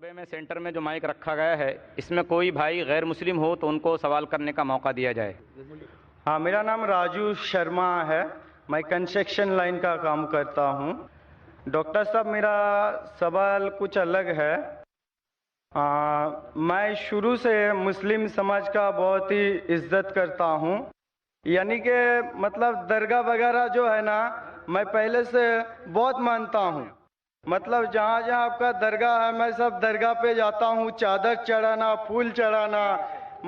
شعبے میں سینٹر میں جو مائک رکھا گیا ہے اس میں کوئی بھائی غیر مسلم ہو تو ان کو سوال کرنے کا موقع دیا جائے۔ ہاں، میرا نام راجو شرما ہے، میں کنسٹرکشن لائن کا کام کرتا ہوں۔ ڈاکٹر صاحب، میرا سوال کچھ الگ ہے۔ میں شروع سے مسلم سماج کا بہت ہی عزت کرتا ہوں، یعنی کہ مطلب درگاہ وغیرہ جو ہے نا، میں پہلے سے بہت مانتا ہوں۔ مطلب جہاں جہاں آپ کا درگاہ ہے میں سب درگاہ پہ جاتا ہوں، چادر چڑھانا، پھول چڑھانا،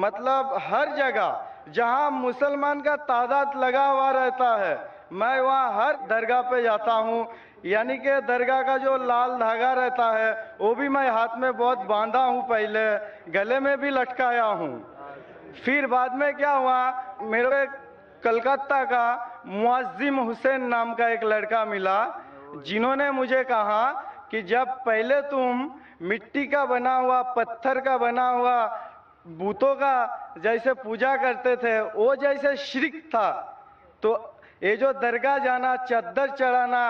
مطلب ہر جگہ جہاں مسلمان کا تعداد لگا ہوا رہتا ہے میں وہاں ہر درگاہ پہ جاتا ہوں۔ یعنی کہ درگاہ کا جو لال دھاگا رہتا ہے وہ بھی میں ہاتھ میں بہت باندھا ہوں، پہلے گلے میں بھی لٹکایا ہوں۔ پھر بعد میں کیا ہوا، میرے کلکتہ کا معظم حسین نام کا ایک لڑکا ملا جنہوں نے مجھے کہا کہ جب پہلے تم مٹی کا بنا ہوا، پتھر کا بنا ہوا بتوں کا جیسے پوجا کرتے تھے وہ جیسے شرک تھا، تو یہ جو درگاہ جانا، چادر چڑھانا،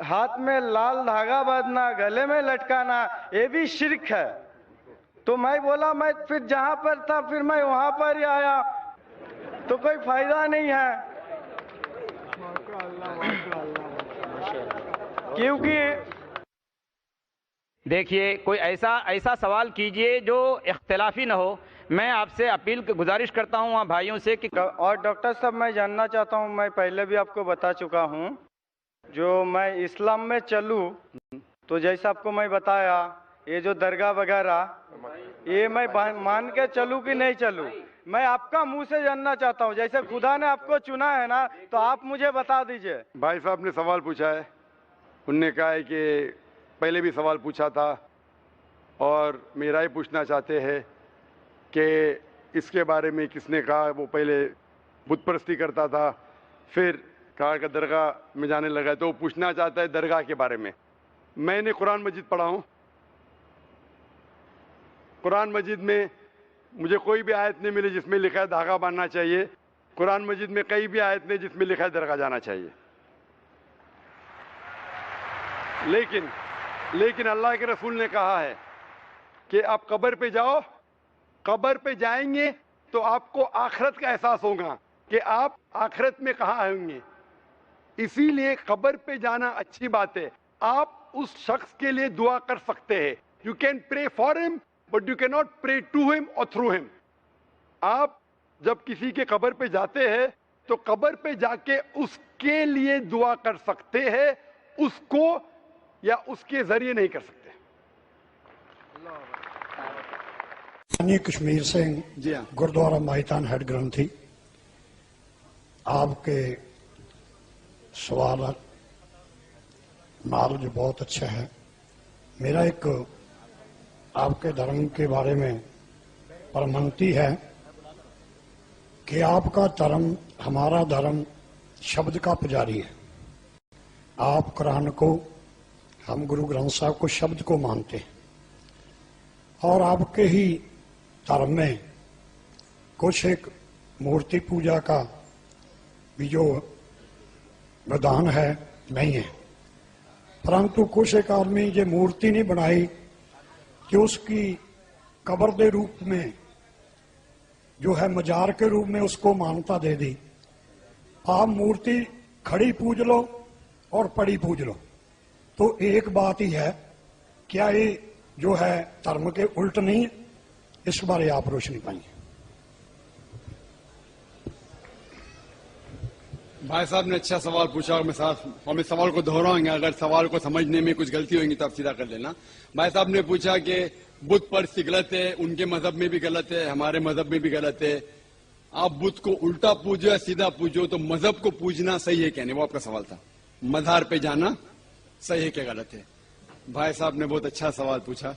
ہاتھ میں لال دھاگا باندھنا، گلے میں لٹکانا، یہ بھی شرک ہے۔ تو میں بولا میں پھر جہاں پر تھا پھر میں وہاں پر ہی آیا، تو کوئی فائدہ نہیں ہے، کیونکہ دیکھیے کوئی ایسا سوال کیجئے جو اختلافی نہ ہو۔ میں آپ سے گزارش کرتا ہوں بھائیوں سے کہ اور ڈاکٹر صاحب میں جاننا چاہتا ہوں، میں پہلے بھی آپ کو بتا چکا ہوں، جو میں اسلام میں چلوں تو جیسا آپ کو میں بتایا یہ جو درگاہ وغیرہ یہ میں مان کے چلوں کہ نہیں چلوں، میں آپ کا منہ سے جاننا چاہتا ہوں۔ جیسے خدا نے آپ کو چنا ہے نا تو آپ مجھے بتا دیجئے۔ بھائی صاحب نے سوال پوچھا ہے، انہوں نے کہا ہے کہ پہلے بھی سوال پوچھا تھا اور میرا ہی پوچھنا چاہتے ہیں کہ اس کے بارے میں کس نے کہا وہ پہلے بت پرستی کرتا تھا پھر کہا کہ درگاہ میں جانے لگا، تو وہ پوچھنا چاہتا ہے درگاہ کے بارے میں۔ میں نے قرآن مجید پڑھا ہوں، قرآن مجید میں مجھے کوئی بھی آیت نہیں ملی جس میں لکھا ہے دھاگا باندھنا چاہیے، قرآن مجید میں کئی بھی آیت نہیں جس میں لکھا ہے درگاہ جانا چاہیے۔ لیکن اللہ کے رسول نے کہا ہے کہ آپ قبر پہ جاؤ، قبر پہ جائیں گے تو آپ کو آخرت کا احساس ہوگا کہ آپ آخرت میں کہاں آئیں گے، اسی لیے قبر پہ جانا اچھی بات ہے۔ آپ اس شخص کے لیے دعا کر سکتے ہیں، یو کین پرے فار ہم بٹ یو کی ناٹ پرے ٹو ہم اور تھرو ہم۔ آپ جب کسی کے قبر پہ جاتے ہیں تو قبر پہ جا کے اس کے لیے دعا کر سکتے ہیں، اس کو یا اس کے ذریعے نہیں کر سکتے۔ کشمیر سنگھ جی ہاں، گردوارا ماہیتان ہیڈ گرنتھی، آپ کے سوالات نالج بہت اچھا ہے۔ میرا ایک آپ کے دھرم کے بارے میں پرمنتی ہے کہ آپ کا دھرم، ہمارا دھرم شبد کا پجاری ہے۔ آپ قرآن کو، ہم گرو گرنتھ صاحب کو شبد کو مانتے ہیں، اور آپ کے ہی دھرم میں کچھ ایک مورتی پوجا کا بھی جو ودھان ہے نہیں ہے، پرنتو کچھ ایک آدمی یہ مورتی نہیں بنائی کہ اس کی قبر دے روپ میں جو ہے مزار کے روپ میں اس کو مانتا دے دی۔ آپ مورتی کھڑی پوج لو اور پڑی پوج لو، تو ایک بات ہی ہے، کیا یہ جو ہے دھرم کے الٹ نہیں ہے؟ اس بارے آپ روشنی پائیں۔ بھائی صاحب نے اچھا سوال پوچھا اور ہم اس سوال کو دہرائیں گے، اگر سوال کو سمجھنے میں کچھ غلطی ہوگی تو آپ سیدھا کر لینا۔ بھائی صاحب نے پوچھا کہ بت پرستی غلط ہے، ان کے مذہب میں بھی غلط ہے، ہمارے مذہب میں بھی غلط ہے، آپ بت کو الٹا پوجو یا سیدھا پوجو، تو مذہب کو پوجنا صحیح ہے کہ نہیں، وہ آپ کا سوال تھا۔ مزار پہ جانا صحیح ہے کہ غلط ہے؟ بھائی صاحب نے بہت اچھا سوال پوچھا،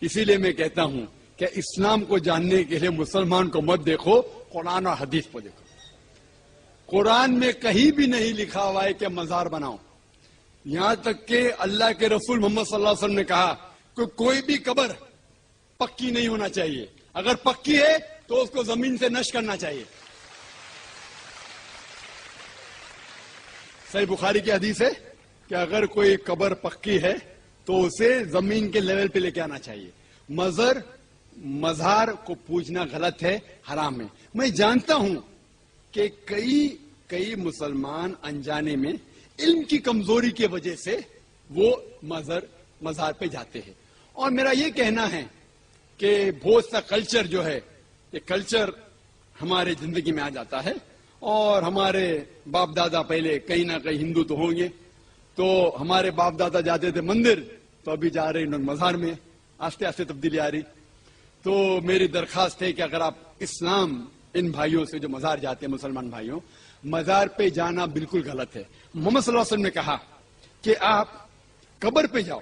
اسی لیے میں کہتا ہوں کہ اسلام کو جاننے کے لیے مسلمان کو مت دیکھو، قرآن اور حدیث کو دیکھو۔ قرآن میں کہیں بھی نہیں لکھا ہوا ہے کہ مزار بناؤ، یہاں تک کہ اللہ کے رسول محمد صلی اللہ علیہ وسلم نے کہا کہ کوئی بھی قبر پکی نہیں ہونا چاہیے، اگر پکی ہے تو اس کو زمین سے نشر کرنا چاہیے۔ صحیح بخاری کی حدیث ہے کہ اگر کوئی قبر پکی ہے تو اسے زمین کے لیول پہ لے کے آنا چاہیے. مزار کو پوجنا غلط ہے, حرام ہے. میں جانتا ہوں کہ کئی مسلمان انجانے میں علم کی کمزوری کی وجہ سے وہ مزار پہ جاتے ہیں. اور میرا یہ کہنا ہے کہ بہت سا کلچر جو ہے, یہ کلچر ہمارے زندگی میں آ جاتا ہے, اور ہمارے باپ دادا پہلے کہیں نہ کہیں ہندو تو ہوں گے, تو ہمارے باپ دادا جاتے تھے مندر, تو ابھی جا رہے ہیں مزار میں. آہستہ آہستہ تبدیلی آ رہی. تو میری درخواست ہے کہ اگر آپ اسلام ان بھائیوں سے جو مزار جاتے ہیں, مسلمان بھائیوں, مزار پہ جانا بالکل غلط ہے. محمد صلی اللہ علیہ وسلم نے کہا کہ آپ قبر پہ جاؤ.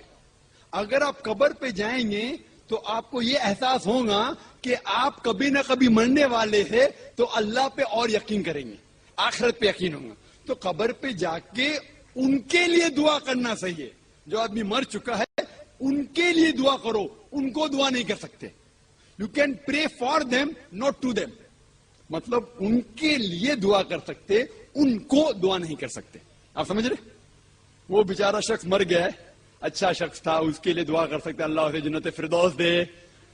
اگر آپ قبر پہ جائیں گے تو آپ کو یہ احساس ہوگا کہ آپ کبھی نہ کبھی مرنے والے ہیں, تو اللہ پہ اور یقین کریں گے, آخرت پہ یقین ہوگا. تو قبر پہ جا کے ان کے لیے دعا کرنا صحیح ہے. جو آدمی مر چکا ہے ان کے لیے دعا کرو, ان کو دعا نہیں کر سکتے. You can pray for them, not to them. مطلب ان کے لیے دعا کر سکتے, ان کو دعا نہیں کر سکتے. آپ سمجھ رہے؟ وہ بیچارہ شخص مر گیا ہے, اچھا شخص تھا, اس کے لیے دعا کر سکتے اللہ اسے جنت فردوس دے,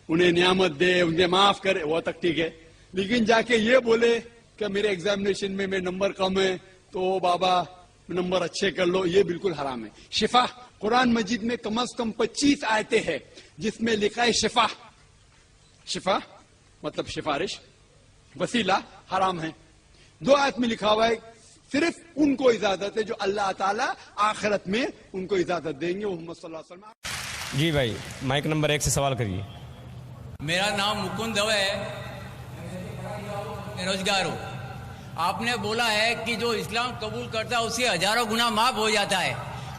انہیں نعمت دے, انہیں معاف کرے, وہ تک ٹھیک ہے. لیکن جا کے یہ بولے کہ میرے ایگزامینیشن میں میرے نمبر کم ہے تو بابا نمبر اچھے کر لو, یہ بالکل حرام ہے. شفا, قرآن مجید میں کم از کم 25 آیتیں ہیں جس میں لکھا ہے شفا. شفا مطلب سفارش, وسیلہ حرام ہے. 2 آیت میں لکھا ہوا ہے صرف ان کو اجازت ہے جو اللہ تعالیٰ آخرت میں ان کو اجازت دیں گے. محمد صلی اللہ علیہ وسلم. جی بھائی, مائک نمبر 1 سے سوال کریے. میرا نام مکند دو ہے, بے روزگار ہوں. آپ نے بولا ہے کہ جو اسلام قبول کرتا ہے اسے ہزاروں گنا معاف ہو جاتا ہے,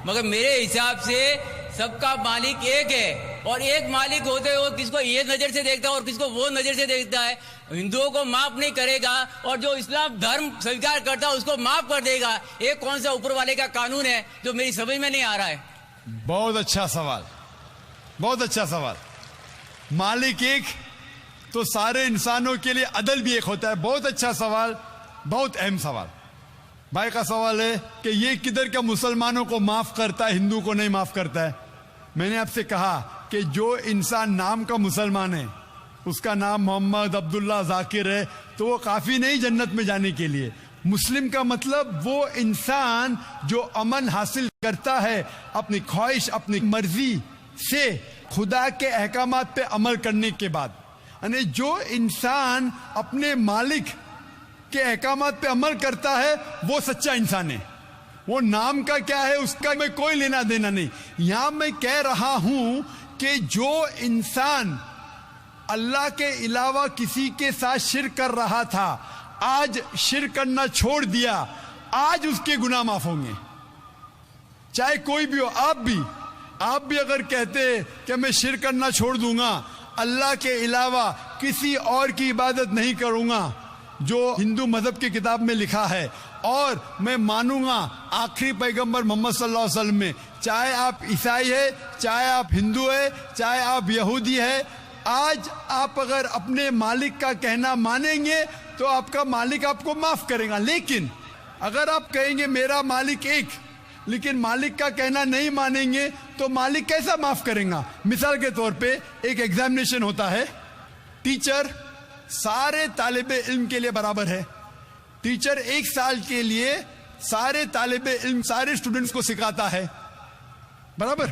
مگر میرے حساب سے سب کا مالک ایک ہے, اور ایک مالک ہوتے ہوئے کس کو یہ نظر سے دیکھتا ہے اور کس کو وہ نظر سے دیکھتا ہے. ہندوؤں کو معاف نہیں کرے گا, اور جو اسلام دھرم سویکار کرتا ہے اس کو معاف کر دے گا. ایک کون سا اوپر والے کا قانون ہے جو میری سمجھ میں نہیں آ رہا ہے. بہت اچھا سوال, بہت اچھا سوال. مالک ایک تو سارے انسانوں کے لیے عدل بھی ایک ہوتا ہے. بہت اچھا سوال, بہت اہم سوال. بھائی کا سوال ہے کہ یہ کدھر کا مسلمانوں کو معاف کرتا ہے, ہندو کو نہیں معاف کرتا ہے. میں نے آپ سے کہا کہ جو انسان نام کا مسلمان ہے, اس کا نام محمد عبداللہ ذاکر ہے, تو وہ کافی نہیں جنت میں جانے کے لیے. مسلم کا مطلب وہ انسان جو امن حاصل کرتا ہے اپنی خواہش, اپنی مرضی سے خدا کے احکامات پہ عمل کرنے کے بعد. یعنی جو انسان اپنے مالک کے احکامات پہ عمل کرتا ہے وہ سچا انسان ہے. وہ نام کا کیا ہے اس کا میں کوئی لینا دینا نہیں. یہاں میں کہہ رہا ہوں کہ جو انسان اللہ کے علاوہ کسی کے ساتھ شرک کر رہا تھا, آج شرک کرنا چھوڑ دیا, آج اس کے گناہ معاف ہوں گے. چاہے کوئی بھی ہو, آپ بھی اگر کہتے کہ میں شرک کرنا چھوڑ دوں گا, اللہ کے علاوہ کسی اور کی عبادت نہیں کروں گا جو ہندو مذہب کی کتاب میں لکھا ہے, اور میں مانوں گا آخری پیغمبر محمد صلی اللہ علیہ وسلم میں, چاہے آپ عیسائی ہے, چاہے آپ ہندو ہے, چاہے آپ یہودی ہے, آج آپ اگر اپنے مالک کا کہنا مانیں گے تو آپ کا مالک آپ کو معاف کرے گا. لیکن اگر آپ کہیں گے میرا مالک ایک, لیکن مالک کا کہنا نہیں مانیں گے تو مالک کیسا معاف کریں گا؟ مثال کے طور پہ ایک ایگزامینیشن ہوتا ہے, ٹیچر سارے طالب علم کے لیے برابر ہے. ٹیچر 1 سال کے لیے سارے طالب علم, سارے اسٹوڈنٹس کو سکھاتا ہے, برابر.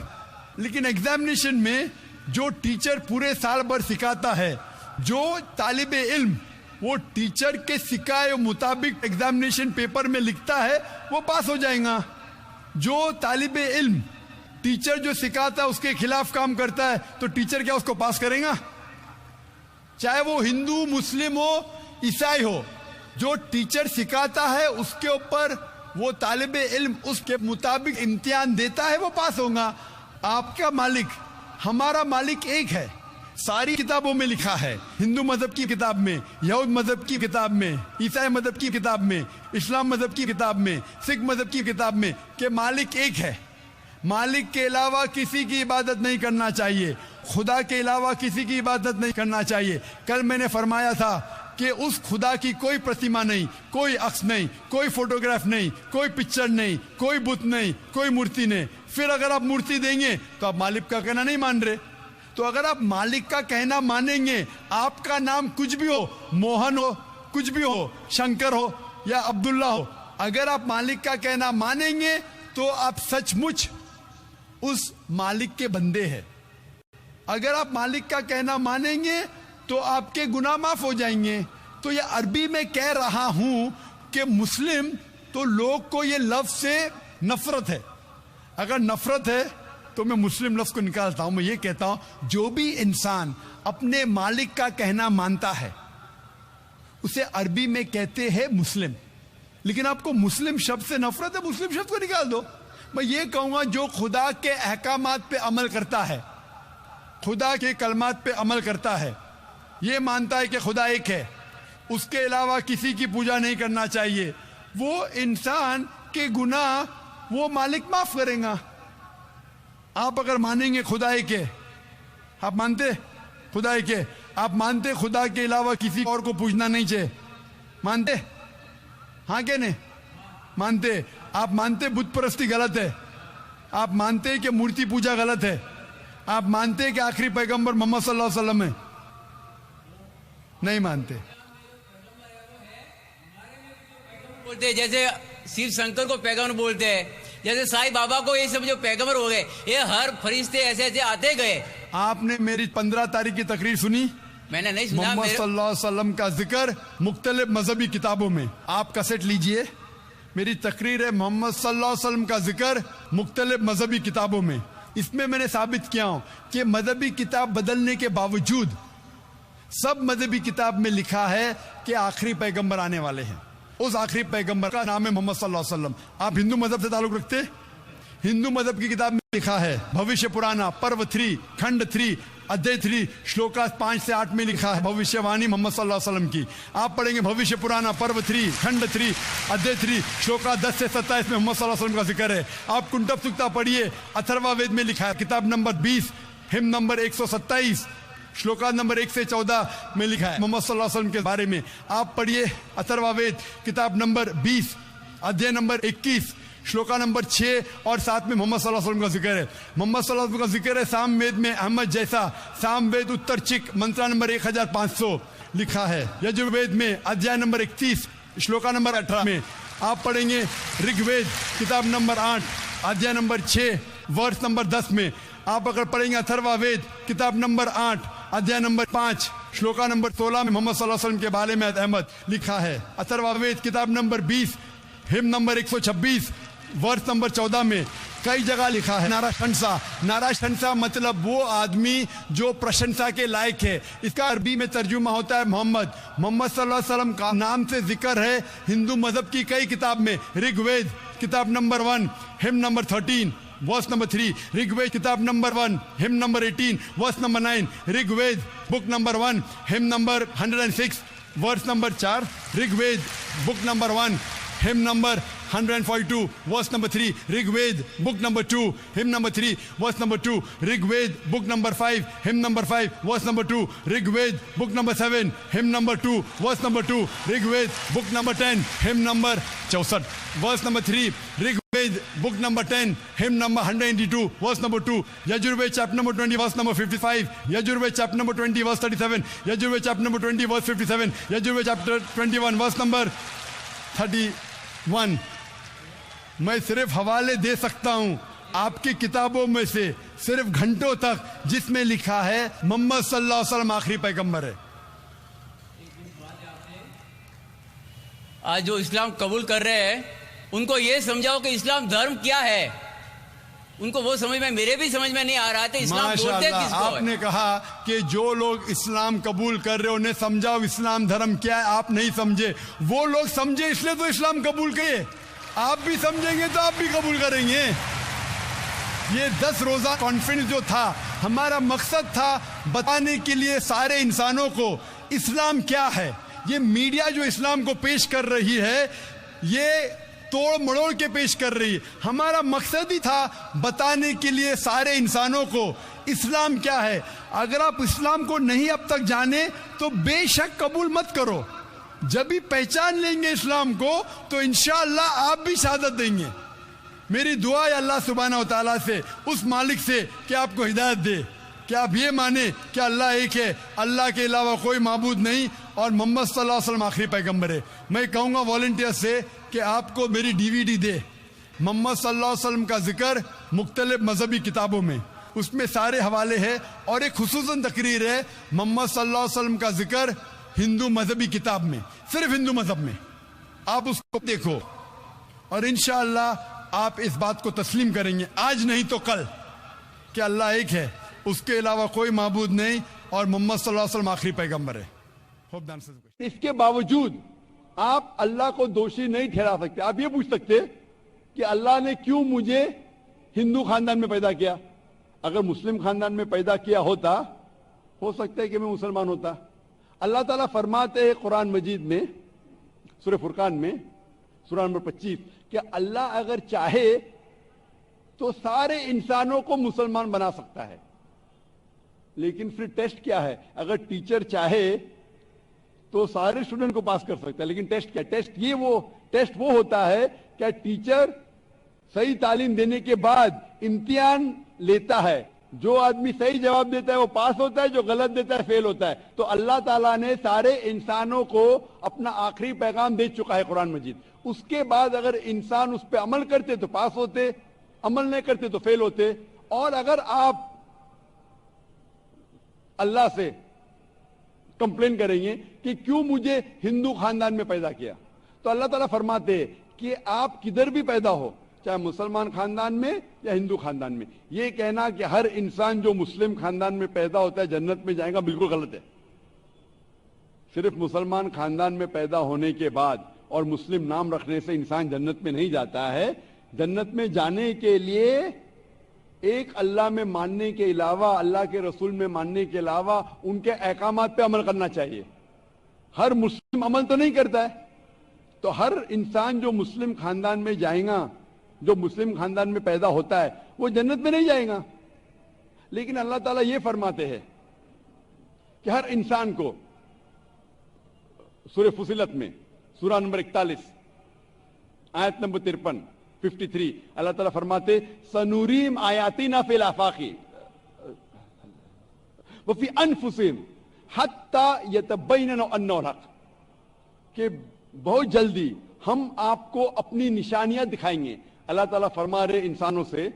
لیکن ایگزامینیشن میں جو ٹیچر پورے سال بھر سکھاتا ہے, جو طالب علم وہ ٹیچر کے سکھائے مطابق ایگزامینیشن پیپر میں لکھتا ہے وہ پاس ہو جائے گا. جو طالب علم ٹیچر جو سکھاتا ہے اس کے خلاف کام کرتا ہے تو ٹیچر کیا اس کو پاس کرے گا؟ چاہے وہ ہندو, مسلم ہو, عیسائی ہو, جو ٹیچر سکھاتا ہے اس کے اوپر وہ طالب علم اس کے مطابق امتحان دیتا ہے وہ پاس ہوگا. آپ کا مالک, ہمارا مالک ایک ہے. ساری کتابوں میں لکھا ہے, ہندو مذہب کی کتاب میں, یہود مذہب کی کتاب میں, عیسائی مذہب کی کتاب میں, اسلام مذہب کی کتاب میں, سکھ مذہب کی کتاب میں کہ مالک ایک ہے. مالک کے علاوہ کسی کی عبادت نہیں کرنا چاہیے, خدا کے علاوہ کسی کی عبادت نہیں کرنا چاہیے. کل میں نے فرمایا تھا کہ اس خدا کی کوئی پرتیما نہیں، کوئی عکس نہیں، کوئی فوٹوگراف نہیں، کوئی پکچر نہیں، کوئی بت نہیں، کوئی مورتی نہیں، پھر اگر آپ مورتی دیں گے تو آپ مالک کا کہنا نہیں مان رہے. تو اگر آپ مالک کا کہنا مانیں گے، آپ کا نام کچھ بھی ہو، موہن ہو، کچھ بھی ہو، شنکر ہو یا عبداللہ ہو، اگر آپ مالک کا کہنا مانیں گے تو آپ سچ مچ اس مالک کے بندے ہیں. اگر آپ مالک کا کہنا مانیں گے تو آپ کے گناہ معاف ہو جائیں گے. تو یہ عربی میں کہہ رہا ہوں کہ مسلم تو لوگ کو یہ لفظ سے نفرت ہے. اگر نفرت ہے تو میں مسلم لفظ کو نکالتا ہوں، میں یہ کہتا ہوں جو بھی انسان اپنے مالک کا کہنا مانتا ہے اسے عربی میں کہتے ہیں مسلم. لیکن آپ کو مسلم شبد سے نفرت ہے، مسلم شبد کو نکال دو. میں یہ کہوں گا جو خدا کے احکامات پہ عمل کرتا ہے، خدا کے کلمات پہ عمل کرتا ہے، یہ مانتا ہے کہ خدا ایک ہے، اس کے علاوہ کسی کی پوجا نہیں کرنا چاہیے، وہ انسان کے گناہ وہ مالک معاف کریں گا. آپ اگر مانیں گے خدا ایک ہے، آپ مانتے خدا ایک ہے، آپ مانتے خدا کے علاوہ کسی اور کو پوجنا نہیں چاہیے، مانتے؟ ہاں کہ نہیں مانتے؟ آپ مانتے بت پرستی غلط ہے، آپ مانتے کہ مورتی پوجا غلط ہے، آپ مانتے کہ آخری پیغمبر محمد صلی اللہ علیہ وسلم ہے؟ نہیں مانتے. بولتے جیسے شیو شنکر کو پیغمبر بولتے ہیں، جیسے سائی بابا کو یہ سب جو پیغمبر ہو گئے، یہ ہر فرشتے ایسے ایسے آتے گئے. آپ نے میری 15 تاریخ کی تقریر سنی؟ میں نے نہیں سنا. محمد صلی اللہ علیہ وسلم کا ذکر مختلف مذہبی کتابوں میں. آپ کیسٹ لیجئے، میری تقریر ہے محمد صلی اللہ علیہ وسلم کا ذکر مختلف مذہبی کتابوں میں. اس میں میں نے ثابت کیا ہوں کہ مذہبی کتاب بدلنے کے باوجود سب مذہبی کتاب میں لکھا ہے کہ آخری پیغمبر آنے والے ہیں. اس آخری پیغمبر کا نام ہے محمد صلی اللہ علیہ وسلم. آپ ہندو مذہب سے تعلق رکھتے؟ ہندو مذہب کی کتاب میں لکھا ہے، بھوشیہ پرانا پرو 3 کھنڈ 3 ادھیے 3 شلوکا 5 سے 8 میں لکھا ہے بھوشیہ وانی محمد صلی اللہ علیہ وسلم کی. آپ پڑھیں گے بھوشیہ پرانا پرو 3 کھنڈ 3 ادھیے 3 شلوکا 10 سے 27 میں محمد صلی اللہ علیہ وسلم کا ذکر ہے. آپ کنٹب سکتا پڑھیے، اتھروا وید میں لکھا ہے، کتاب نمبر 20 ہم نمبر 127 شلوکا نمبر 1 سے 14 میں لکھا ہے محمد صلی اللہ علیہ وسلم کے بارے میں. آپ پڑھیے اتھروا وید کتاب نمبر 20 ادھیے نمبر 21 شلوکا نمبر 6 اور 7 میں محمد صلی اللہ علیہ وسلم کا ذکر ہے. محمد صلی اللہ علیہ وسلم کا ذکر ہے سام وید میں احمد جیسا، سام وید اتر چک منترا نمبر 1500 لکھا ہے. یجروید میں ادھیائے نمبر 31 شلوکا نمبر 18 میں. آپ پڑھیں گے رگ وید کتاب نمبر 8 ادھیائے نمبر 6 ورس نمبر 10 میں. آپ اگر پڑھیں گے اتھروا وید کتاب نمبر 8 ادھیائے نمبر 5 شلوکا نمبر 16 میں محمد صلی اللہ علیہ وسلم کے بارے میں احمد لکھا ہے. اتھروا وید کتاب نمبر 20 ہم نمبر 126 ورس نمبر 14 میں کئی جگہ لکھا ہے ناراشنسا. ناراشنسا مطلب وہ آدمی جو پرشنسا کے لائق ہے. اس کا عربی میں ترجمہ ہوتا ہے محمد. محمد صلی اللہ علیہ وسلم کا نام سے ذکر ہے ہندو مذہب کی کئی کتاب میں. رگ وید کتاب نمبر 1 ہم number 13 verse number 3. Rig Veda کتاب نمبر 1 ہم number 18 verse number 9. Rig Veda book number 1 ہم number 106 verse number 4. Rig Veda book number 1 ہم number 142 verse number 3. Rig Ved book number 2 hymn number 3 verse number 2. Rig Ved book number 5 hymn number 5 verse number 2. Rig Ved book number 7 hymn number 2 verse number 2. Rig Ved book number 10 hymn number 64 verse number 3. Rig Ved book number 10 hymn number 182 verse number 2. Yajurved chapter number 20 verse number 55. Yajurved chapter number 20 verse 37. Yajurved chapter number 20 verse 57. Yajurved chapter 21 verse number 31. میں صرف حوالے دے سکتا ہوں آپ کی کتابوں میں سے صرف گھنٹوں تک جس میں لکھا ہے محمد صلی اللہ علیہ وسلم آخری پیغمبر ہے. آج جو اسلام قبول کر رہے ہیں ان کو یہ سمجھاؤ کہ اسلام دھرم کیا ہے. ان کو وہ سمجھ میں میرے بھی سمجھ میں نہیں آ رہا تھا اسلام بولتے کس کو. آپ نے کہا کہ جو لوگ اسلام قبول کر رہے انہیں سمجھاؤ اسلام دھرم کیا ہے. آپ نہیں سمجھے، وہ لوگ سمجھے اس لیے تو اسلام قبول کیے. آپ بھی سمجھیں گے تو آپ بھی قبول کریں گے. یہ 10 روزہ کانفرنس جو تھا ہمارا مقصد تھا بتانے کے لیے سارے انسانوں کو اسلام کیا ہے. یہ میڈیا جو اسلام کو پیش کر رہی ہے یہ توڑ مڑوڑ کے پیش کر رہی ہے. ہمارا مقصد ہی تھا بتانے کے لیے سارے انسانوں کو اسلام کیا ہے. اگر آپ اسلام کو نہیں اب تک جانے تو بے شک قبول مت کرو. جب بھی پہچان لیں گے اسلام کو تو انشاءاللہ آپ بھی شہادت دیں گے. میری دعا ہے اللہ سبحانہ و تعالیٰ سے, اس مالک سے, کہ آپ کو ہدایت دے کہ آپ یہ مانیں کہ اللہ ایک ہے, اللہ کے علاوہ کوئی معبود نہیں, اور محمد صلی اللہ علیہ وسلم آخری پیغمبر ہے. میں کہوں گا والنٹیئر سے کہ آپ کو میری DVD دے, محمد صلی اللہ علیہ وسلم کا ذکر مختلف مذہبی کتابوں میں, اس میں سارے حوالے ہیں, اور ایک خصوصاً تقریر ہے محمد صلی اللہ علیہ وسلم کا ذکر ہندو مذہبی کتاب میں, صرف ہندو مذہب میں. آپ اس کو دیکھو اور انشاءاللہ آپ اس بات کو تسلیم کریں گے آج نہیں تو کل کہ اللہ ایک ہے, اس کے علاوہ کوئی معبود نہیں, اور محمد صلی اللہ علیہ وسلم آخری پیغمبر ہے. اس کے باوجود آپ اللہ کو دوشی نہیں ٹھہرا سکتے. آپ یہ پوچھ سکتے کہ اللہ نے کیوں مجھے ہندو خاندان میں پیدا کیا؟ اگر مسلم خاندان میں پیدا کیا ہوتا ہو سکتا ہے کہ میں مسلمان ہوتا. اللہ تعالیٰ فرماتے ہیں قرآن مجید میں سورہ فرقان میں سورہ نمبر 25 کہ اللہ اگر چاہے تو سارے انسانوں کو مسلمان بنا سکتا ہے, لیکن پھر ٹیسٹ کیا ہے؟ اگر ٹیچر چاہے تو سارے اسٹوڈنٹ کو پاس کر سکتا ہے, لیکن ٹیسٹ کیا؟ ٹیسٹ وہ ہوتا ہے کہ ٹیچر صحیح تعلیم دینے کے بعد امتحان لیتا ہے, جو آدمی صحیح جواب دیتا ہے وہ پاس ہوتا ہے, جو غلط دیتا ہے فیل ہوتا ہے. تو اللہ تعالیٰ نے سارے انسانوں کو اپنا آخری پیغام دے چکا ہے قرآن مجید. اس کے بعد اگر انسان اس پہ عمل کرتے تو پاس ہوتے, عمل نہیں کرتے تو فیل ہوتے. اور اگر آپ اللہ سے کمپلین کریں گے کہ کیوں مجھے ہندو خاندان میں پیدا کیا, تو اللہ تعالیٰ فرماتے کہ آپ کدھر بھی پیدا ہو, چاہے مسلمان خاندان میں یا ہندو خاندان میں, یہ کہنا کہ ہر انسان جو مسلم خاندان میں پیدا ہوتا ہے جنت میں جائے گا, بالکل غلط ہے. صرف مسلمان خاندان میں پیدا ہونے کے بعد اور مسلم نام رکھنے سے انسان جنت میں نہیں جاتا ہے. جنت میں جانے کے لیے ایک اللہ میں ماننے کے علاوہ, اللہ کے رسول میں ماننے کے علاوہ ان کے احکامات پہ عمل کرنا چاہیے. ہر مسلم عمل تو نہیں کرتا ہے, تو ہر انسان جو مسلم خاندان میں جائے گا, جو مسلم خاندان میں پیدا ہوتا ہے, وہ جنت میں نہیں جائے گا. لیکن اللہ تعالیٰ یہ فرماتے ہیں کہ ہر انسان کو سورہ فصلت میں سورہ نمبر 41 آیت نمبر 53 اللہ تعالیٰ فرماتے سنوریم آیاتنا فی الآفاق وفی انفسہم حتی یتبین انہ الحق, کہ بہت جلدی ہم آپ کو اپنی نشانیاں دکھائیں گے. اللہ تعالیٰ فرما رہے انسانوں سے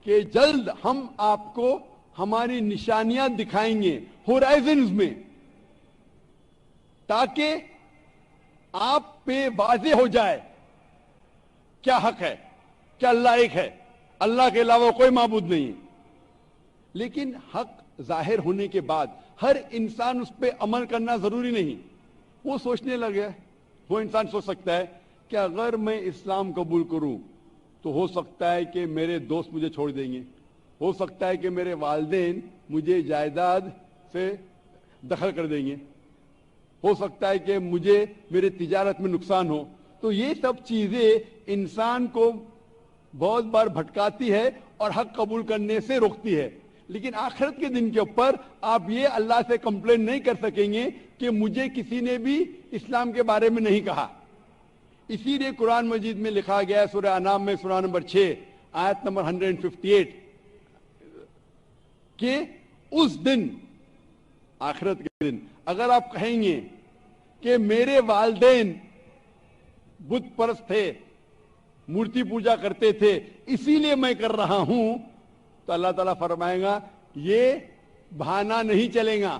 کہ جلد ہم آپ کو ہماری نشانیاں دکھائیں گے ہورائزنز میں, تاکہ آپ پہ واضح ہو جائے کیا حق ہے, کیا اللہ ایک ہے, اللہ کے علاوہ کوئی معبود نہیں. لیکن حق ظاہر ہونے کے بعد ہر انسان اس پہ عمل کرنا ضروری نہیں. وہ سوچنے لگے, وہ انسان سوچ سکتا ہے کہ اگر میں اسلام قبول کروں تو ہو سکتا ہے کہ میرے دوست مجھے چھوڑ دیں گے, ہو سکتا ہے کہ میرے والدین مجھے جائیداد سے دخل کر دیں گے, ہو سکتا ہے کہ مجھے میرے تجارت میں نقصان ہو. تو یہ سب چیزیں انسان کو بہت بار بھٹکاتی ہے اور حق قبول کرنے سے روکتی ہے. لیکن آخرت کے دن کے اوپر آپ یہ اللہ سے کمپلین نہیں کر سکیں گے کہ مجھے کسی نے بھی اسلام کے بارے میں نہیں کہا. اسی لیے قرآن مجید میں لکھا گیا ہے سورہ انعام میں سورہ نمبر 6 آیت نمبر 158 کہ اس دن, آخرت کے دن, اگر آپ کہیں گے کہ میرے والدین بت پرست تھے, مورتی پوجا کرتے تھے, اسی لیے میں کر رہا ہوں, تو اللہ تعالیٰ فرمائے گا یہ بہانہ نہیں چلے گا,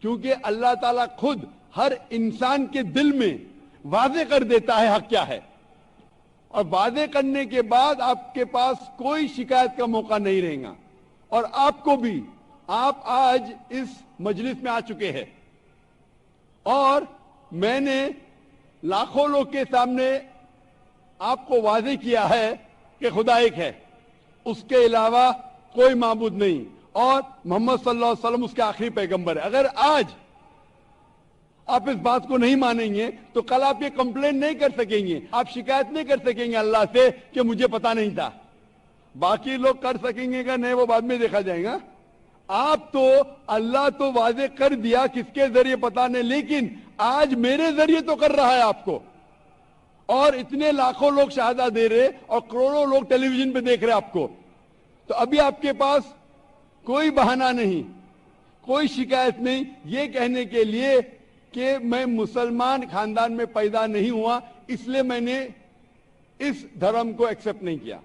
کیونکہ اللہ تعالیٰ خود ہر انسان کے دل میں واضح کر دیتا ہے حق کیا ہے, اور واضح کرنے کے بعد آپ کے پاس کوئی شکایت کا موقع نہیں رہے گا. اور آپ کو بھی, آپ آج اس مجلس میں آ چکے ہیں اور میں نے لاکھوں لوگ کے سامنے آپ کو واضح کیا ہے کہ خدا ایک ہے, اس کے علاوہ کوئی معبود نہیں, اور محمد صلی اللہ علیہ وسلم اس کے آخری پیغمبر ہے. اگر آج آپ اس بات کو نہیں مانیں گے تو کل آپ یہ کمپلین نہیں کر سکیں گے, آپ شکایت نہیں کر سکیں گے اللہ سے کہ مجھے پتا نہیں تھا. باقی لوگ کر سکیں گے کہ نہیں, وہ بعد میں دیکھا جائے گا. آپ تو اللہ تو واضح کر دیا کس کے ذریعے پتا نہیں, لیکن آج میرے ذریعے تو کر رہا ہے آپ کو, اور اتنے لاکھوں لوگ شہادہ دے رہے اور کروڑوں لوگ ٹیلی ویژن پہ دیکھ رہے آپ کو. تو ابھی آپ کے پاس کوئی بہانہ نہیں, کوئی شکایت نہیں یہ کہنے کے لیے کہ میں مسلمان خاندان میں پیدا نہیں ہوا اس لیے میں نے اس دھرم کو ایکسپٹ نہیں کیا.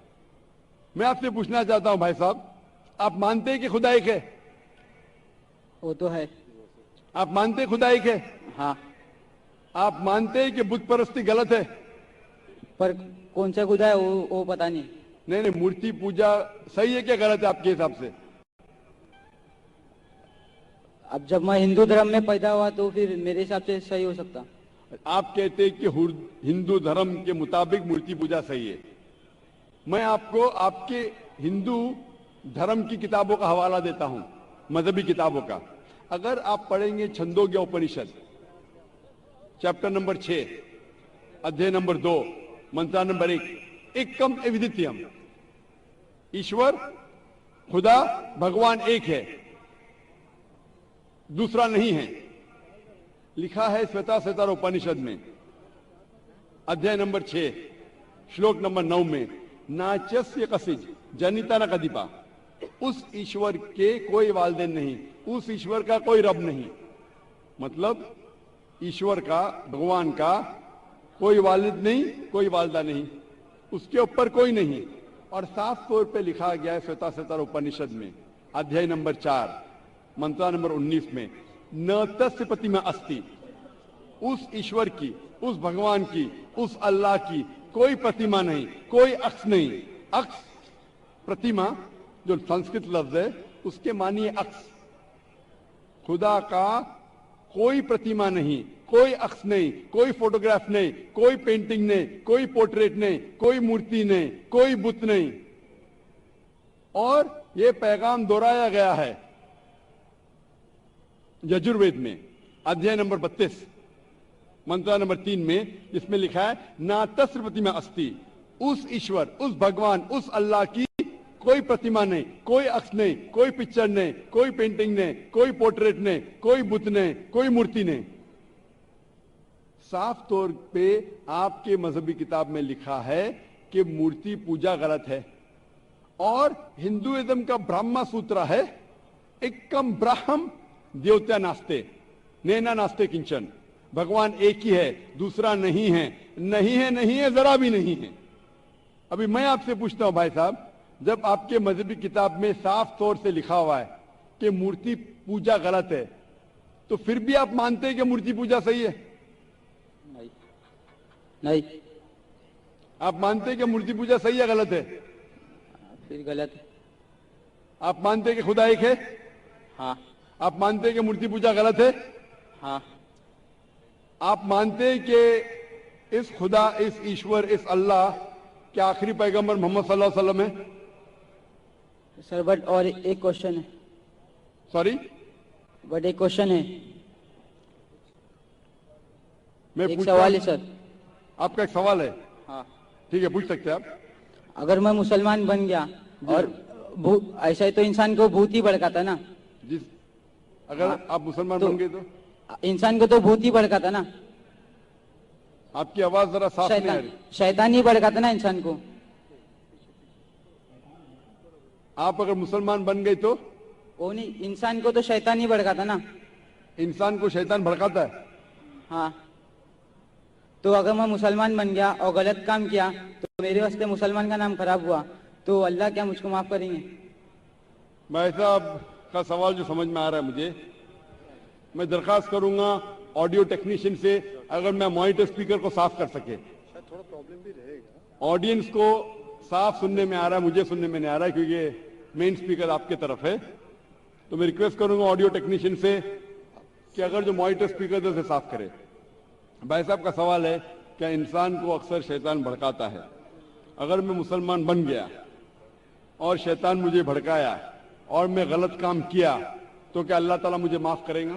میں آپ سے پوچھنا چاہتا ہوں بھائی صاحب, آپ مانتے ہیں کہ خدا ایک ہے؟ وہ تو ہے. آپ مانتے ہیں خدا ایک ہے؟ ہاں. آپ مانتے ہیں کہ بت پرستی غلط ہے؟ پر کون سا خدا ہے وہ پتا نہیں. نہیں, مورتی پوجا صحیح ہے کیا غلط ہے آپ کے حساب سے؟ اب جب میں ہندو دھرم میں پیدا ہوا تو پھر میرے حساب سے صحیح ہو سکتا. آپ کہتے ہیں کہ ہندو دھرم کے مطابق مورتی پوجا صحیح ہے. میں آپ کو آپ کے ہندو دھرم کی کتابوں کا حوالہ دیتا ہوں, مذہبی کتابوں کا. اگر آپ پڑھیں گے چھندوگیہ اپنشد چیپٹر نمبر 6 ادھیے نمبر 2 منترا نمبر 1, ایکم ایودتیم, ایشور خدا بھگوان ایک ہے دوسرا نہیں ہے, لکھا ہے سویتا سیتار اپنشد میں ادھیائے نمبر 6 شلوک نمبر 9 میں, ناچسیہ کسج جنیتا نہ کدیپا, اس ایشور کے کوئی والدین نہیں, اس ایشور کا کوئی رب نہیں. مطلب ایشور کا, بھگوان کا کوئی والد نہیں, کوئی والدہ نہیں, اس کے اوپر کوئی نہیں. اور صاف طور پہ لکھا گیا ہے سویتا سیتار اپنشد میں ادھیائے نمبر 4 منترا نمبر 19 میں, ن تسیہ پرتیما استی, اس ایشور کی, اس بھگوان کی, اس اللہ کی کوئی پرتیما نہیں, کوئی عکس نہیں. عکس پرتیما جو سنسکرت لفظ ہے اس کے معنی عکس. خدا کا کوئی پرتیما نہیں, کوئی عکس نہیں, کوئی فوٹوگراف نہیں, کوئی پینٹنگ نہیں, کوئی پورٹریٹ نہیں, کوئی مورتی نہیں, کوئی بت نہیں. اور یہ پیغام دہرایا گیا ہے یجروید میں ادھیائے نمبر 32 منترا نمبر 3 میں, جس میں لکھا ہے نا تسر پرتیما استی, اس ایشور, اس بھگوان, اس اللہ کی کوئی پرتیما نہیں, کوئی عکس نہیں, کوئی پکچر نہیں, کوئی پینٹنگ نہیں, کوئی پورٹریٹ نہیں, کوئی بت نہیں, کوئی مورتی نہیں. صاف طور پہ آپ کے مذہبی کتاب میں لکھا ہے کہ مورتی پوجا غلط ہے. اور ہندوازم کا برہما سوترا ہے, ایکم برہم دیوتیا ناستے نینا ناستے کنچن, بھگوان ایک ہی ہے دوسرا نہیں ہے, نہیں ہے, نہیں ہے, ذرا بھی نہیں ہے. ابھی میں آپ سے پوچھتا ہوں بھائی صاحب, جب آپ کے مذہبی کتاب میں صاف طور سے لکھا ہوا ہے کہ مورتی پوجا غلط ہے, تو پھر بھی آپ مانتے ہیں کہ مورتی پوجا صحیح ہے؟ نہیں. آپ مانتے ہیں کہ مورتی پوجا صحیح ہے غلط ہے؟ پھر غلط ہے. آپ مانتے ہیں کہ خدا ایک ہے؟ ہاں. آپ مانتے ہیں کہ مورتی پوجا غلط ہے؟ ہاں. آپ مانتے ہیں کہ اس خدا, اس ایشور, اس اللہ کے آخری پیغمبر محمد صلی اللہ علیہ وسلم ہے؟ سر بٹ اور ایک کوشچن ہے. سوری, بٹ ایک کوشچن ہے, میں ایک سوال ہے سر. آپ کا ایک سوال ہے؟ ہاں. ٹھیک ہے, پوچھ سکتے ہیں آپ. اگر میں مسلمان بن گیا اور ایسا ہی تو انسان کو بھوت ہی بھڑکاتا نا. جی, اگر آپ مسلمان بن گئے تو انسان کو تو بھوت ہی بھڑکاتا نا. آپ کی آواز ذرا صاف نہیں آ رہی. شیطان ہی بھڑکاتا نا انسان کو. آپ اگر مسلمان بن گئے تو وہ نہیں, انسان کو تو شیطان ہی بھڑکاتا نا. انسان کو شیطان بھڑکاتا ہے؟ ہاں. تو اگر میں مسلمان بن گیا اور غلط کام کیا تو میرے واسطے مسلمان کا نام خراب ہوا, تو اللہ کیا مجھ کو معاف کریں گے؟ بھائی صاحب کا سوال جو سمجھ میں آ رہا ہے مجھے, میں درخواست کروں گا آڈیو ٹیکنیشین سے اگر میں مانیٹر اسپیکر کو صاف کر سکے. آڈینس کو صاف سننے میں آ رہا ہے, مجھے سننے میں نہیں آ رہا ہے کیونکہ مین اسپیکر آپ کے طرف ہے. تو میں ریکویسٹ کروں گا آڈیو ٹیکنیشین سے کہ اگر جو مانیٹر اسپیکر ہے اسے صاف کرے. بھائی صاحب کا سوال ہے کہ انسان کو اکثر شیطان بھڑکاتا ہے, اگر میں مسلمان بن گیا اور شیطان مجھے بھڑکایا اور میں غلط کام کیا تو کیا اللہ تعالیٰ مجھے معاف کرے گا؟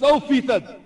100%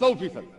100%,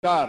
4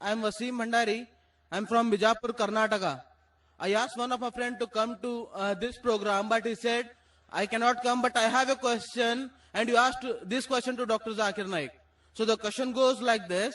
I am Wasim Bhandari. I am from Bijapur, Karnataka. I asked one of my friends to come to this program, but he said, I cannot come, but I have a question, and you asked this question to Dr. Zakir Naik. So the question goes like this.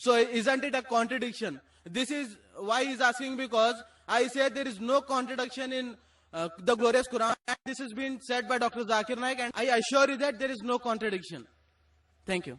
So isn't it a contradiction? This is why he's asking, because I said there is no contradiction in the glorious Quran, and this has been said by Dr. Zakir Naik, and I assure you that there is no contradiction. Thank you.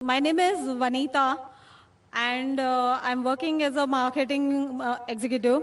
My name is Vanita and I'm working as a marketing executive.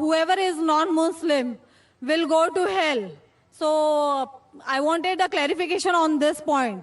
whoever is non-Muslim will go to hell. So I wanted a clarification on this point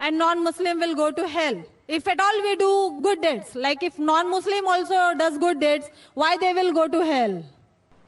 and non-Muslim will go to hell. If at all we do good deeds, like if non-Muslim also does good deeds, why they will go to hell?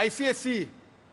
ICSE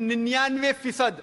99%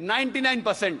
99%,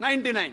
99,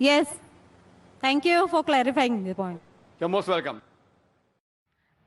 Yes. Thank you for clarifying the point. You're most welcome.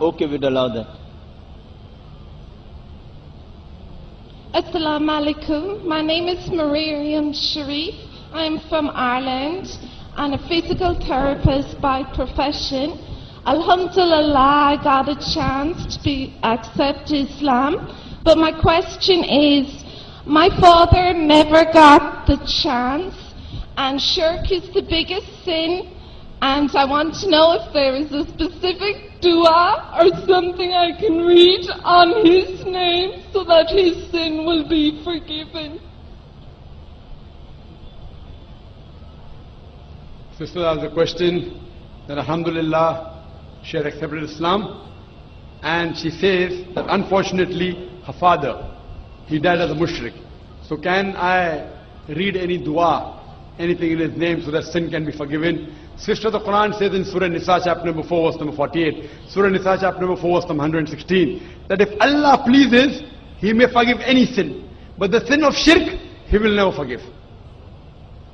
Okay, we'd allow that. Assalamu alaikum. My name is Mariam Sharif. I am from Ireland and a physical therapist by profession. Alhamdulillah, I got a chance to accept Islam. But my question is, my father never got the chance, and shirk is the biggest sin. And I want to know if there is a specific dua or something I can read on his name so that his sin will be forgiven. Sister asked the question that alhamdulillah she had accepted Islam, and she says that unfortunately her father, he died as a mushrik. So can I read any dua, anything in his name so that sin can be forgiven? Sister, the Quran says in Surah Nisa chapter number 4 verse number 48, Surah Nisa chapter number 4 verse number 116, that if Allah pleases, He may forgive any sin, but the sin of shirk, He will never forgive.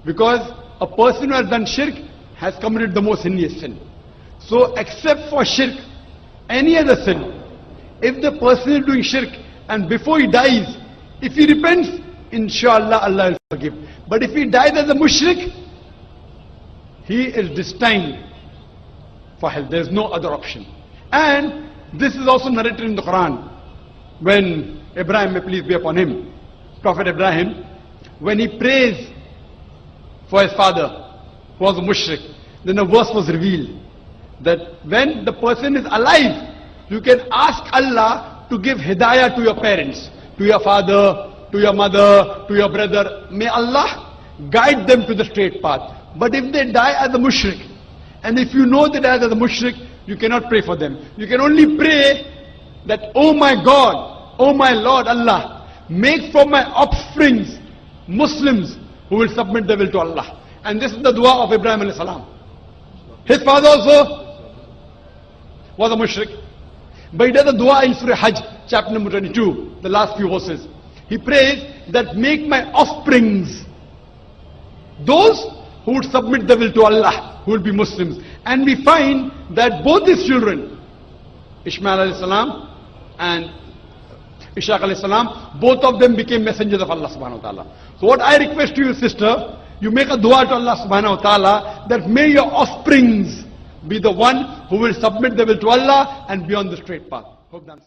Because a person who has done shirk has committed the most heinous sin. So except for shirk, any other sin, if the person is doing shirk and before he dies, if he repents, inshallah Allah will forgive. But if he dies as a mushrik, he is destined for hell. There is no other option. And this is also narrated in the Quran. When Ibrahim, may peace be upon him, Prophet Ibrahim, when he prays for his father, who was a mushrik, then a verse was revealed that when the person is alive, you can ask Allah to give hidayah to your parents, to your father, to your mother, to your brother. May Allah guide them to the straight path. But if they die as a mushrik, and if you know they died as a mushrik, you cannot pray for them. You can only pray that, oh my God, oh my Lord Allah, make from my offsprings Muslims who will submit their will to Allah. And this is the dua of Ibrahim alayhi salam. His father also was a mushrik. But he does a dua in Surah Hajj, chapter number 22, the last few verses. He prays that make my offsprings those who would submit their will to Allah, who will be Muslims. And we find that both his children, Ishmael alayhi salam and Ishaq alayhi salam, both of them became messengers of Allah subhanahu wa ta'ala. So what I request to you, sister, you make a dua to Allah subhanahu wa ta'ala that may your offsprings be the one who will submit their will to Allah and be on the straight path. Hope that